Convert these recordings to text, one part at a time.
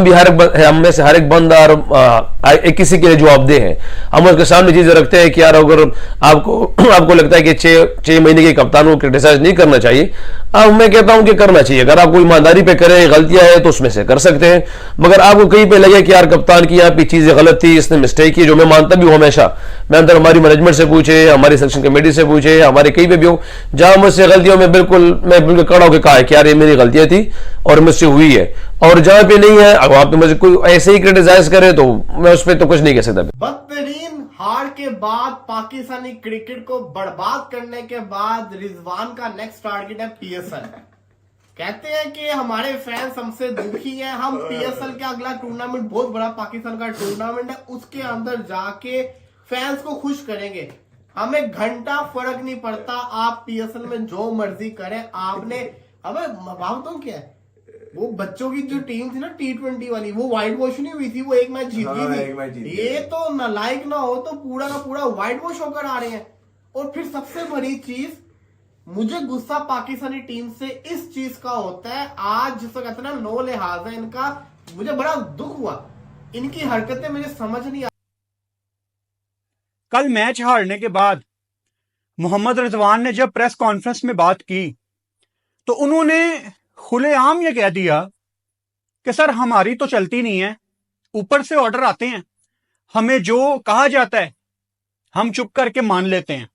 भी हम में से हर एक बंदा और एक किसी के लिए जवाबदेह है। हम उसके सामने चीजें रखते हैं कि यार अगर आपको लगता है कि 6 महीने के कप्तान को क्रिटिसाइज नहीं करना चाहिए, अब मैं कहता हूं कि करना चाहिए। अगर आप कोई ईमानदारी पे करें, गलतियां हैं तो उसमें से कर सकते हैं, मगर आपको कहीं पे लगे कि यार कप्तान की यहाँ पे चीजें गलत थी, इसने मिस्टेक की, जो मैं मानता भी हूं हमेशा, मैं अंदर हमारी मैनेजमेंट से पूछे, हमारी सेक्शन कमेटी से पूछे, हमारे कहीं पे भी हो, जहां मुझसे गलतियों में मैं बिल्कुल खड़ा होकर कहा है कि यार ये मेरी गलतियां थी और मुझसे हुई है। और जहां पे नहीं है, अब आप तो मुझे कोई ऐसे ही क्रिटिसाइज करे तो मैं उस पर तो कुछ नहीं कह सकता। बदतरीन हार के बाद, पाकिस्तानी क्रिकेट को बर्बाद करने के बाद रिजवान का नेक्स्ट टारगेट है पीएसएल। कहते हैं कि हमारे फैंस हमसे दुखी हैं, हम पीएसएल का अगला टूर्नामेंट बहुत बड़ा पाकिस्तान का टूर्नामेंट है, उसके अंदर जाके फैंस को खुश करेंगे। हमें घंटा फर्क नहीं पड़ता, आप पीएसएल में जो मर्जी करें। आपने हमें बताऊं क्या है, वो बच्चों की जो टीम थी ना T20 वाली, वो व्हाइट वॉश नहीं हुई थी, वो एक मैच जीत गई थी। ये तो नालायक ना हो तो पूरा का पूरा व्हाइट वॉश होकर आ रहे हैं। और फिर सबसे बड़ी चीज, मुझे गुस्सा पाकिस्तानी टीम से इस चीज का होता है, आज जिसको कहते हैं ना नो लिहाज है इनका, मुझे बड़ा दुख हुआ। इनकी हरकतें मुझे समझ नहीं आ। कल मैच हारने के बाद मोहम्मद रिजवान ने जब प्रेस कॉन्फ्रेंस में बात की तो उन्होंने खुलेआम ये कह दिया कि सर हमारी तो चलती नहीं है, ऊपर से ऑर्डर आते हैं, हमें जो कहा जाता है हम चुप करके मान लेते हैं।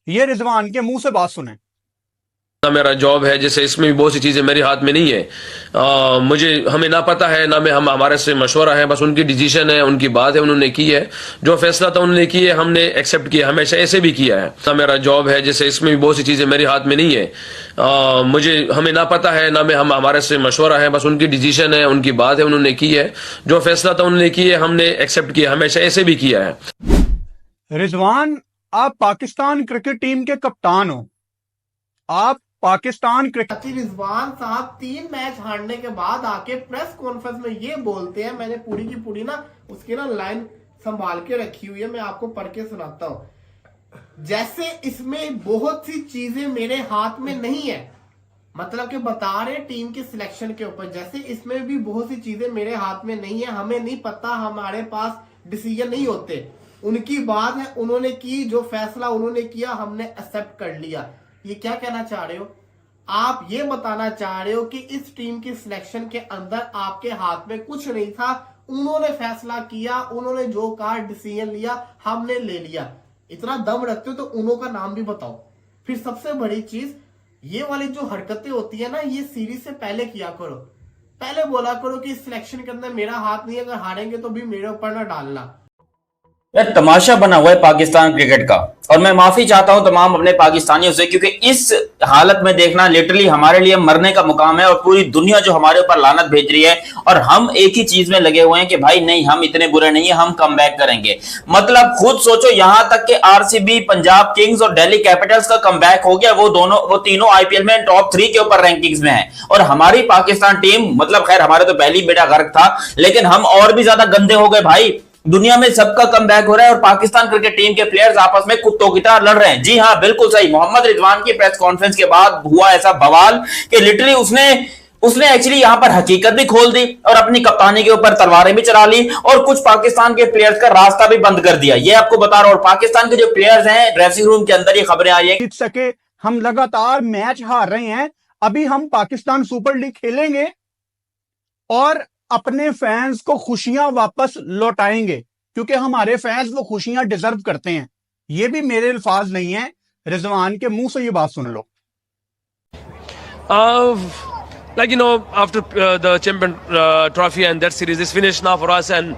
ये रिजवान के मुंह से बात सुने। मेरा जॉब है, जैसे इसमें भी बहुत सी चीजें मेरे हाथ में नहीं है। हमें ना पता है ना में हमारे से मशवरा है, बस उनकी डिसीजन है, उनकी बात है, उन्होंने की है, जो फैसला था उन्होंने किया, हमने एक्सेप्ट किया, हमेशा ऐसे भी किया है। ना मेरा जॉब है, जैसे इसमें भी बहुत सी चीजें मेरे हाथ में नहीं है। हमें ना पता है ना में हमारे से मशवरा है, बस उनकी डिसीजन है, उनकी बात है, उन्होंने की है, जो फैसला था उन्होंने किया, हमने एक्सेप्ट किया, हमेशा ऐसे भी किया है। रिजवान, आप पाकिस्तान क्रिकेट टीम के कप्तान हो, आप पाकिस्तान क्रिकेट। रिजवान साहब 3 मैच हारने के बाद आके प्रेस कॉन्फ्रेंस में ये बोलते हैं, मैंने पूरी की पूरी ना उसकी ना लाइन संभाल के रखी हुई है, मैं आपको पढ़ के सुनाता हूं। जैसे इसमें बहुत सी चीजें मेरे हाथ में नहीं है, मतलब कि बता रहे टीम के सिलेक्शन के ऊपर, जैसे इसमें भी बहुत सी चीजें मेरे हाथ में नहीं है, हमें नहीं पता, हमारे पास डिसीजन नहीं होते, उनकी बात है, उन्होंने की, जो फैसला उन्होंने किया हमने एक्सेप्ट कर लिया। ये क्या कहना चाह रहे हो आप? ये बताना चाह रहे हो कि इस टीम की सिलेक्शन के अंदर आपके हाथ में कुछ नहीं था, उन्होंने फैसला किया, उन्होंने जो कहा डिसीजन लिया, हमने ले लिया। इतना दम रखते हो तो उन्हों का नाम भी बताओ। फिर सबसे बड़ी चीज, ये वाली जो हरकतें होती है ना, ये सीरीज से पहले किया करो, पहले बोला करो कि सिलेक्शन के अंदर मेरा हाथ नहीं है, अगर हारेंगे तो भी मेरे ऊपर ना डालना। यार तमाशा बना हुआ है पाकिस्तान क्रिकेट का, और मैं माफी चाहता हूं तमाम अपने पाकिस्तानियों से, क्योंकि इस हालत में देखना लिटरली हमारे लिए मरने का मुकाम है, और पूरी दुनिया जो हमारे ऊपर लानत भेज रही है, और हम एक ही चीज में लगे हुए हैं कि भाई नहीं, हम इतने बुरे नहीं है, हम कम बैक करेंगे। मतलब खुद सोचो, यहां तक कि आरसीबी, पंजाब किंग्स और दिल्ली कैपिटल्स का कम बैक हो गया, वो तीनों आईपीएल में टॉप 3 के ऊपर रैंकिंग्स में है, और हमारी पाकिस्तान टीम, मतलब खैर हमारे तो पहली बेड़ा गर्क था, लेकिन हम और भी ज्यादा गंदे हो गए भाई। दुनिया में सबका कमबैक हो रहा है और पाकिस्तान क्रिकेट टीम के प्लेयर्स आपस में कुत्तों की तरह लड़ रहे हैं। जी हां, बिल्कुल सही। मोहम्मद रिजवान की प्रेस कॉन्फ्रेंस के बाद हुआ ऐसा बवाल कि लिटरली उसने एक्चुअली यहां पर हकीकत भी खोल दी और अपनी कप्तानी के ऊपर तलवारें भी चला ली, और कुछ पाकिस्तान के प्लेयर्स का रास्ता भी बंद कर दिया। ये आपको बता रहा हूं। और पाकिस्तान के जो प्लेयर्स हैं, ड्रेसिंग रूम के अंदर ये खबरें आई है, जीत सके, हम लगातार मैच हार रहे हैं, अभी हम पाकिस्तान सुपर लीग खेलेंगे और अपने फैंस को खुशियां वापस लौटाएंगे, क्योंकि हमारे फैंस वो खुशियां डिजर्व करते हैं। ये भी मेरे अल्फाज नहीं है, रिजवान के मुंह से ये बात सुन लो। Like after the champion trophy and that series is finished now for us, and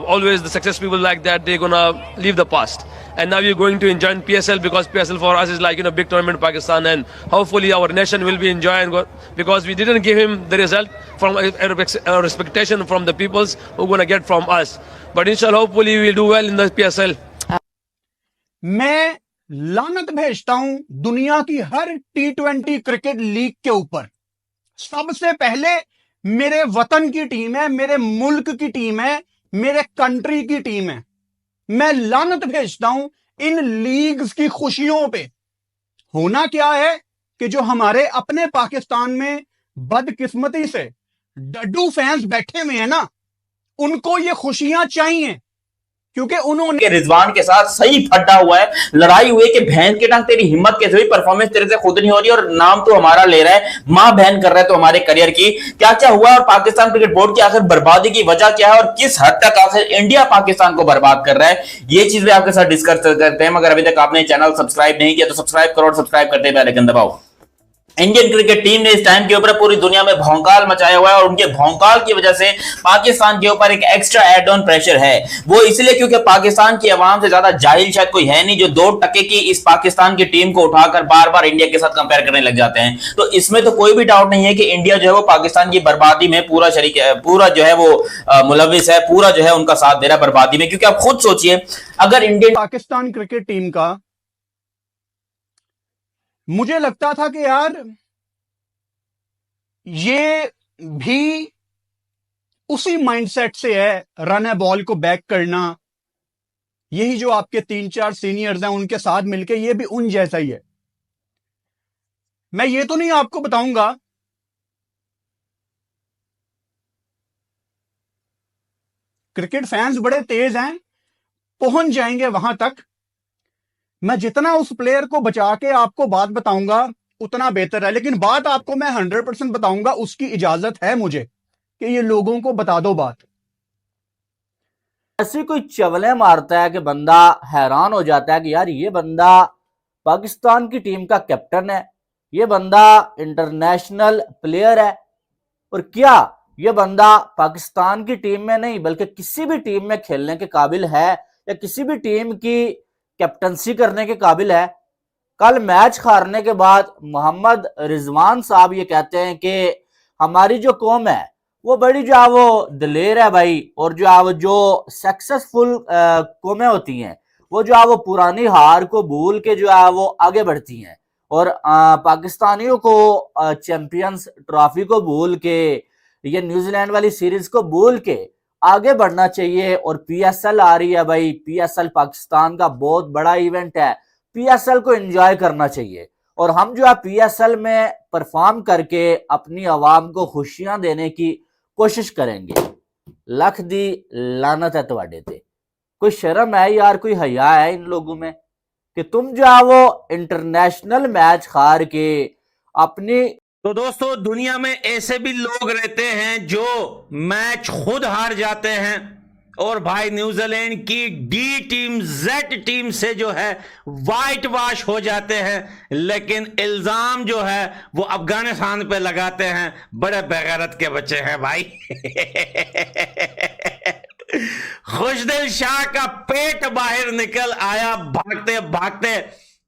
always the success people like that, they're gonna leave the past, and now we're going to enjoy PSL, because PSL for us is like big tournament in Pakistan, and hopefully our nation will be enjoying, because we didn't give him the result from our expectation from the peoples who gonna get from us, but inshallah hopefully we'll do well in the PSL. मैं लानत भेजता हूं दुनिया की हर T20 cricket league के ऊपर। सबसे पहले मेरे वतन की टीम है, मेरे मुल्क की टीम है, मेरे कंट्री की टीम है। मैं लानत भेजता हूं इन लीग्स की खुशियों पे। होना क्या है कि जो हमारे अपने पाकिस्तान में बदकिस्मती से डड्डू फैंस बैठे हुए हैं ना, उनको ये खुशियां चाहिए, क्योंकि उन्होंने के रिजवान के साथ सही फटा हुआ है, लड़ाई हुई कि बहन के टांग तेरी हिम्मत कैसे हुई, परफॉर्मेंस तेरे से खुद नहीं हो रही और नाम तो हमारा ले रहा है, मां बहन कर रहा है तो हमारे करियर की क्या क्या हुआ और पाकिस्तान क्रिकेट बोर्ड की आखिर बर्बादी की वजह क्या है और किस हद तक आखिर इंडिया पाकिस्तान को बर्बाद कर रहा है, ये चीज भी आपके साथ डिस्कस करते हैं। मगर अभी तक आपने चैनल सब्सक्राइब नहीं किया तो सब्सक्राइब करो और सब्सक्राइब करते बेल आइकन दबाओ। इंडियन क्रिकेट टीम ने इस टाइम के ऊपर पूरी दुनिया में भौकाल मचाया हुआ है और उनके भौकाल की वजह से पाकिस्तान के ऊपर एक एक्स्ट्रा एड ऑन प्रेशर है। वो इसलिए क्योंकि पाकिस्तान की आवाम से ज्यादा जाहिल शायद कोई है नहीं जो 2% की इस पाकिस्तान की टीम को उठाकर बार बार इंडिया के साथ कंपेयर करने लग जाते हैं। तो इसमें तो कोई भी डाउट नहीं है कि इंडिया जो है वो पाकिस्तान की बर्बादी में पूरा शरीक है, पूरा जो है वो मुलविस है, पूरा जो है उनका साथ दे रहा है बर्बादी में। क्योंकि आप खुद सोचिए, अगर इंडियन पाकिस्तान क्रिकेट टीम का, मुझे लगता था कि यार ये भी उसी माइंडसेट से है, रन है बॉल को बैक करना, यही जो आपके 3-4 सीनियर्स हैं उनके साथ मिलके ये भी उन जैसा ही है। मैं ये तो नहीं आपको बताऊंगा क्रिकेट फैंस बड़े तेज हैं, पहुंच जाएंगे वहां तक। मैं जितना उस प्लेयर को बचा के आपको बात बताऊंगा उतना बेहतर है, लेकिन बात आपको मैं 100% बताऊंगा, उसकी इजाजत है मुझे कि ये लोगों को बता दो बात। ऐसी कोई चवलें मारता है कि बंदा हैरान हो जाता है कि यार ये बंदा पाकिस्तान की टीम का कैप्टन है, ये बंदा इंटरनेशनल प्लेयर है, और क्या ये बंदा पाकिस्तान की टीम में नहीं बल्कि किसी भी टीम में खेलने के काबिल है या किसी भी टीम की कैप्टनसी करने के काबिल है। कल मैच हारने के बाद मोहम्मद रिजवान साहब ये कहते हैं कि हमारी जो कौम है वो बड़ी जो है वो दिलेर है भाई, और जो है वो जो सक्सेसफुल कौमें होती हैं वो जो है वो पुरानी हार को भूल के जो है वो आगे बढ़ती हैं, और पाकिस्तानियों को चैंपियंस ट्रॉफी को भूल के, ये न्यूजीलैंड वाली सीरीज को भूल के आगे बढ़ना चाहिए। और पीएसएल आ रही है भाई, पीएसएल पाकिस्तान का बहुत बड़ा इवेंट है, पीएसएल को एंजॉय करना चाहिए, और हम जो है पीएसएल में परफॉर्म करके अपनी आवाम को खुशियां देने की कोशिश करेंगे। लख दी लानत है तुहाडे ते, कोई शर्म है यार, कोई हया है इन लोगों में कि तुम जो है वो इंटरनेशनल मैच हार के अपनी। तो दोस्तों, दुनिया में ऐसे भी लोग रहते हैं जो मैच खुद हार जाते हैं और भाई न्यूजीलैंड की डी टीम, जेड टीम से जो है वाइट वॉश हो जाते हैं, लेकिन इल्जाम जो है वो अफगानिस्तान पे लगाते हैं। बड़े बेगैरत के बच्चे हैं भाई। खुशदिल शाह का पेट बाहर निकल आया भागते भागते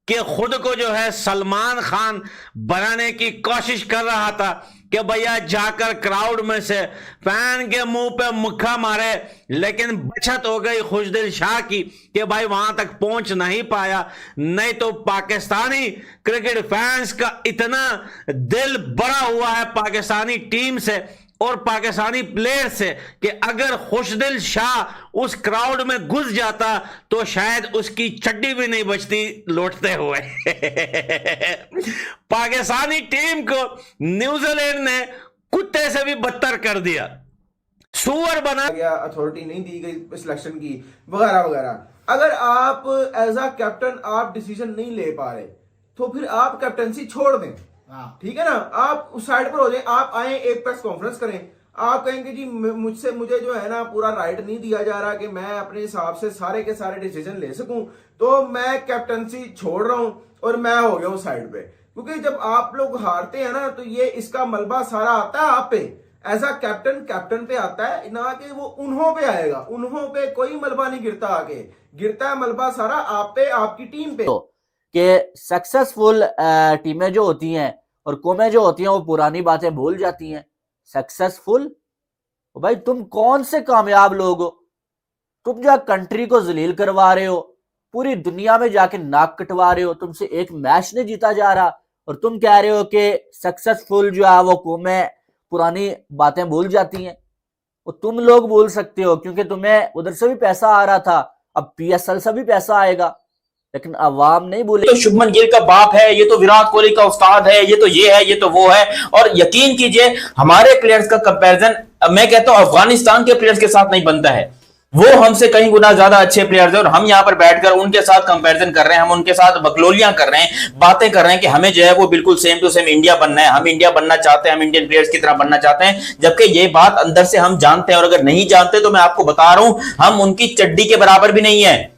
कि खुद को जो है सलमान खान बनाने की कोशिश कर रहा था कि भैया जाकर क्राउड में से फैन के मुंह पे मुक्का मारे, लेकिन बचत हो गई खुशदिल शाह की कि भाई वहां तक पहुंच नहीं पाया। नहीं तो पाकिस्तानी क्रिकेट फैंस का इतना दिल बड़ा हुआ है पाकिस्तानी टीम से और पाकिस्तानी प्लेयर से कि अगर खुशदिल शाह उस क्राउड में घुस जाता तो शायद उसकी चड्डी भी नहीं बचती लौटते हुए। पाकिस्तानी टीम को न्यूजीलैंड ने कुत्ते से भी बदतर कर दिया, सुअर बना गया, अथॉरिटी नहीं दी गई सिलेक्शन की वगैरह वगैरह। अगर आप एज अ कैप्टन आप डिसीजन नहीं ले पा रहे तो फिर आप कैप्टनसी छोड़ दें, ठीक है ना, आप उस साइड पर हो जाए, आप आए एक प्रेस कॉन्फ्रेंस करें, आप कहेंगे जी मुझे जो है ना पूरा राइट नहीं दिया जा रहा कि मैं अपने हिसाब से सारे के सारे डिसीजन ले सकूं, तो मैं कैप्टनसी छोड़ रहा हूं और मैं हो गया हूं साइड पे। क्योंकि जब आप लोग हारते हैं ना तो ये इसका मलबा सारा आता है आप पे, एज अ कैप्टन पे आता है, ना कि वो उन्हों पे आएगा। उन्हों पे कोई मलबा नहीं गिरता, आगे गिरता है मलबा सारा आप पे, आपकी टीम पे। कि सक्सेसफुल टीमें जो होती हैं और कौमें जो होती हैं वो पुरानी बातें भूल जाती हैं। सक्सेसफुल भाई तुम कौन से कामयाब लोग हो, तुम जो कंट्री को जलील करवा रहे हो, पूरी दुनिया में जाके नाक कटवा रहे हो, तुमसे एक मैच नहीं जीता जा रहा और तुम कह रहे हो कि सक्सेसफुल जो है वो कौमें पुरानी बातें भूल जाती हैं। वो तुम लोग भूल सकते हो क्योंकि तुम्हें उधर से भी पैसा आ रहा था, अब पीएसएल से भी पैसा आएगा, लेकिन अवाम नहीं भूले। तो शुभमन गिल का बाप है, ये तो विराट कोहली का उस्ताद है, ये तो ये है, ये तो वो है। और यकीन कीजिए हमारे प्लेयर्स का कंपैरिजन मैं कहता हूं अफगानिस्तान के प्लेयर्स के साथ नहीं बनता है। वो हमसे कहीं गुना ज्यादा अच्छे प्लेयर्स हैं और हम यहां पर बैठकर उनके साथ कंपैरिजन कर रहे हैं, हम उनके साथ बकलोलियां कर रहे हैं, बातें कर रहे हैं कि हमें जो है वो बिल्कुल सेम टू सेम इंडिया बनना है, हम इंडिया बनना चाहते हैं, हम इंडियन प्लेयर्स की तरह बनना चाहते हैं। जबकि ये बात अंदर से हम जानते हैं, और अगर नहीं जानते तो मैं आपको बता रहा हूं हम उनकी चड्डी के बराबर भी नहीं है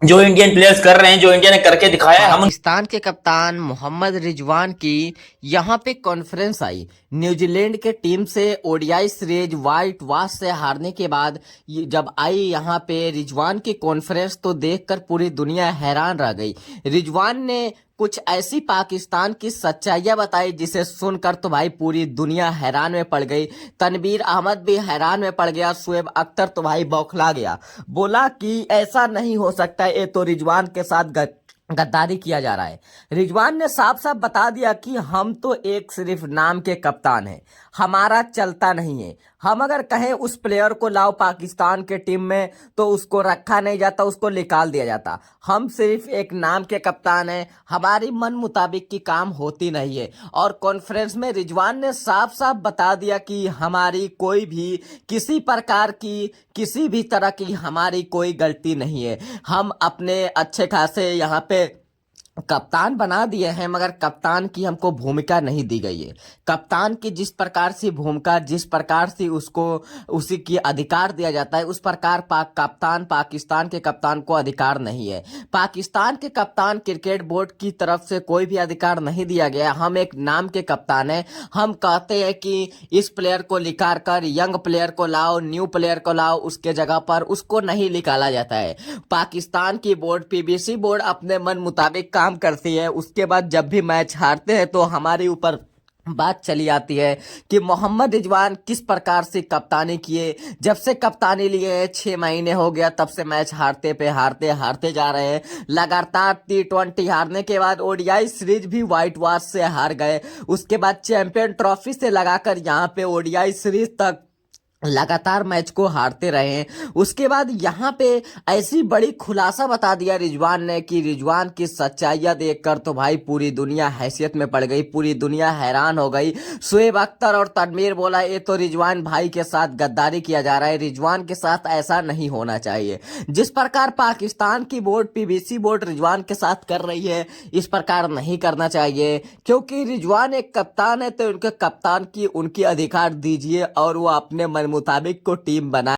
जो इंडियन प्लेयर्स कर रहे हैं, जो इंडिया ने करके दिखाया है। हम पाकिस्तान के कप्तान मोहम्मद रिजवान की यहां पे कॉन्फ्रेंस आई न्यूजीलैंड के टीम से ओडीआई सीरीज व्हाइट वॉश से हारने के बाद जब आई यहां पे रिजवान की कॉन्फ्रेंस तो देखकर पूरी दुनिया हैरान रह गई। रिजवान ने कुछ ऐसी पाकिस्तान की सच्चाइयां बताई जिसे सुनकर तो भाई पूरी दुनिया हैरान में पड़ गई। तनवीर अहमद भी हैरान में पड़ गया, शुएब अख्तर तो भाई बौखला गया, बोला कि ऐसा नहीं हो सकता, ये तो रिजवान के साथ गद्दारी किया जा रहा है। रिजवान ने साफ साफ बता दिया कि हम तो एक सिर्फ नाम के कप्तान हैं, हमारा चलता नहीं है। हम अगर कहें उस प्लेयर को लाओ पाकिस्तान के टीम में तो उसको रखा नहीं जाता, उसको निकाल दिया जाता। हम सिर्फ एक नाम के कप्तान हैं, हमारी मन मुताबिक की काम होती नहीं है। और कॉन्फ्रेंस में रिजवान ने साफ साफ बता दिया कि हमारी कोई भी किसी प्रकार की किसी भी तरह की हमारी कोई गलती नहीं है। हम अपने अच्छे खासे यहाँ पे कप्तान बना दिए हैं मगर कप्तान की हमको भूमिका नहीं दी गई है। कप्तान की जिस प्रकार से भूमिका, जिस प्रकार से उसको उसी की अधिकार दिया जाता है, उस प्रकार पाकिस्तान के कप्तान को अधिकार नहीं है। पाकिस्तान के कप्तान क्रिकेट बोर्ड की तरफ से कोई भी अधिकार नहीं दिया गया। हम एक नाम के कप्तान हैं। हम कहते हैं कि इस प्लेयर को निकाल कर यंग प्लेयर को लाओ, न्यू प्लेयर को लाओ, उसके जगह पर उसको नहीं निकाला जाता है। पाकिस्तान की बोर्ड पीबीसी बोर्ड अपने मन मुताबिक काम करती है। उसके बाद जब भी मैच हारते हैं तो हमारे ऊपर बात चली आती है कि मोहम्मद रिजवान किस प्रकार से कप्तानी किए। जब से कप्तानी लिए 6 महीने हो गया तब से मैच हारते जा रहे हैं। लगातार T20 हारने के बाद ओडीआई सीरीज भी व्हाइट वॉश से हार गए। उसके बाद चैंपियन ट्रॉफी से लगाकर यहाँ पे ओडीआई सीरीज तक लगातार मैच को हारते रहे हैं। उसके बाद यहाँ पे ऐसी बड़ी खुलासा बता दिया रिजवान ने कि रिजवान की सच्चाइयाँ देखकर तो भाई पूरी दुनिया हैसियत में पड़ गई, पूरी दुनिया हैरान हो गई। शुएब अख्तर और तनवीर बोला ये तो रिजवान भाई के साथ गद्दारी किया जा रहा है, रिजवान के साथ ऐसा नहीं होना चाहिए। जिस प्रकार पाकिस्तान की बोर्ड पीबीसी बोर्ड रिजवान के साथ कर रही है इस प्रकार नहीं करना चाहिए, क्योंकि रिजवान एक कप्तान है तो उनके कप्तान की उनकी अधिकार दीजिए और वो अपने मन मुताबिक को टीम बनाए।